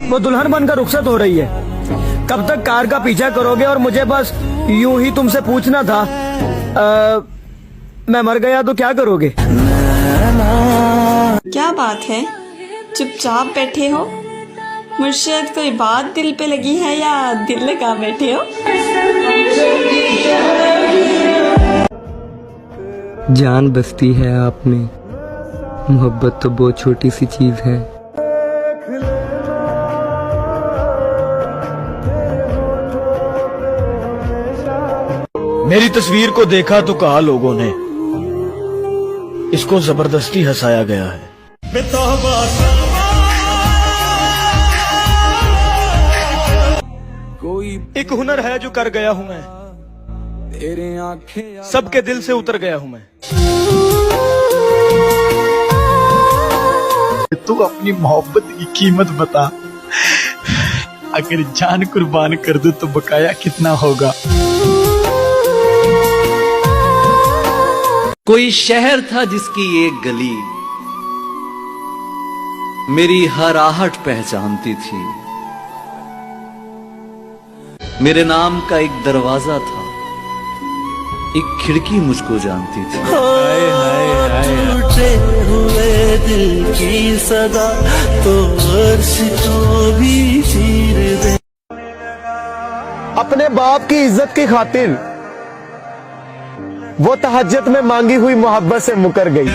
वो दुल्हन बनकर रुखसत हो रही है। कब तक कार का पीछा करोगे? और मुझे बस यूं ही तुमसे पूछना था, मैं मर गया तो क्या करोगे? क्या बात है, चुपचाप बैठे हो? मुर्शिद, कोई बात दिल पे लगी है या दिल लगा बैठे हो? जान बसती है आप में, मोहब्बत तो बहुत छोटी सी चीज है। मेरी तस्वीर को देखा तो कहा लोगों ने, इसको जबरदस्ती हंसाया गया है। एक हुनर है जो कर गया हूं मैं, सबके दिल से उतर गया हूं मैं। तू अपनी मोहब्बत की कीमत बता, अगर जान कुर्बान कर दूं तो बकाया कितना होगा। कोई शहर था जिसकी एक गली मेरी हर आहट पहचानती थी। मेरे नाम का एक दरवाजा था, एक खिड़की मुझको जानती थी। टूटे हुए दिल की सदा तो अर्श को भी चीर दे। अपने बाप की इज्जत की खातिर वो तहज्जुद में मांगी हुई मोहब्बत से मुकर गई।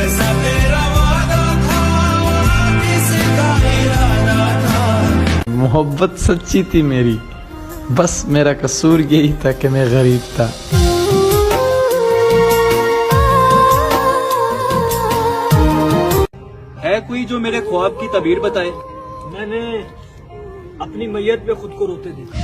मोहब्बत सच्ची थी मेरी, बस मेरा कसूर यही था कि मैं गरीब था। है कोई जो मेरे ख्वाब की तबीर बताए? मैंने अपनी मैयत पे खुद को रोते देखा।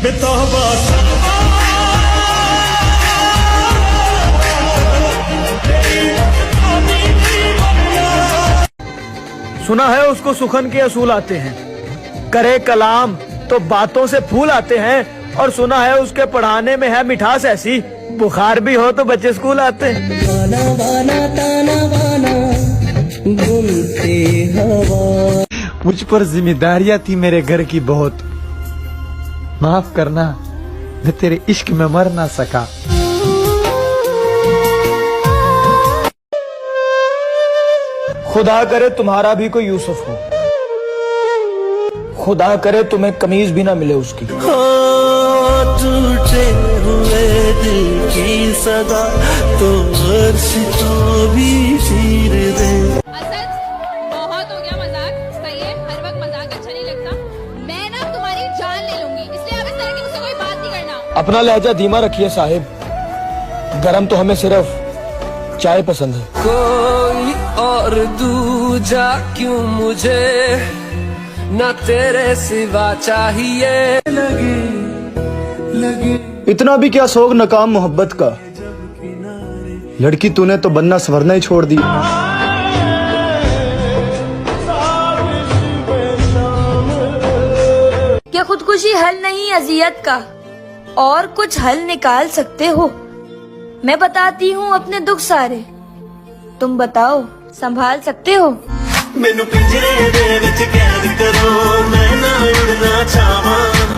सुना है उसको सुखन के असूल आते हैं, करे कलाम तो बातों से फूल आते हैं। और सुना है उसके पढ़ाने में है मिठास ऐसी, बुखार भी हो तो बच्चे स्कूल आते हैं। वाना वाना ताना वाना बुनते हवा। मुझ पर जिम्मेदारियां थी मेरे घर की बहुत, माफ करना मैं तेरे इश्क में मर ना सका। खुदा करे तुम्हारा भी कोई यूसुफ हो, खुदा करे तुम्हें कमीज भी ना मिले उसकी। टूटे हुए दिल की सदा तो अर्श को भी चीर दे। असद, बहुत हो गया मजाक, सही है, हर वक्त मजाक अच्छा नहीं लगता। मैं ना तुम्हारी जान ले लूंगी, इसलिए आप इस तरह की मुझसे कोई बात नहीं करना। अपना लहजा धीमा रखिए साहिब, गरम तो हमें सिर्फ चाय पसंद है। कोई और दूजा क्यों मुझे ना तेरे सिवा चाहिए। इतना भी क्या शौक नकाम मोहब्बत का, लड़की तूने तो बनना संवरना ही छोड़ दी। क्या खुदकुशी हल नहीं अजियत का, और कुछ हल निकाल सकते हो? मैं बताती हूँ अपने दुख सारे, तुम बताओ संभाल सकते हो? मैनू पिंजरे दे विच कैद करो, मैं ना उड़ना चाहवां।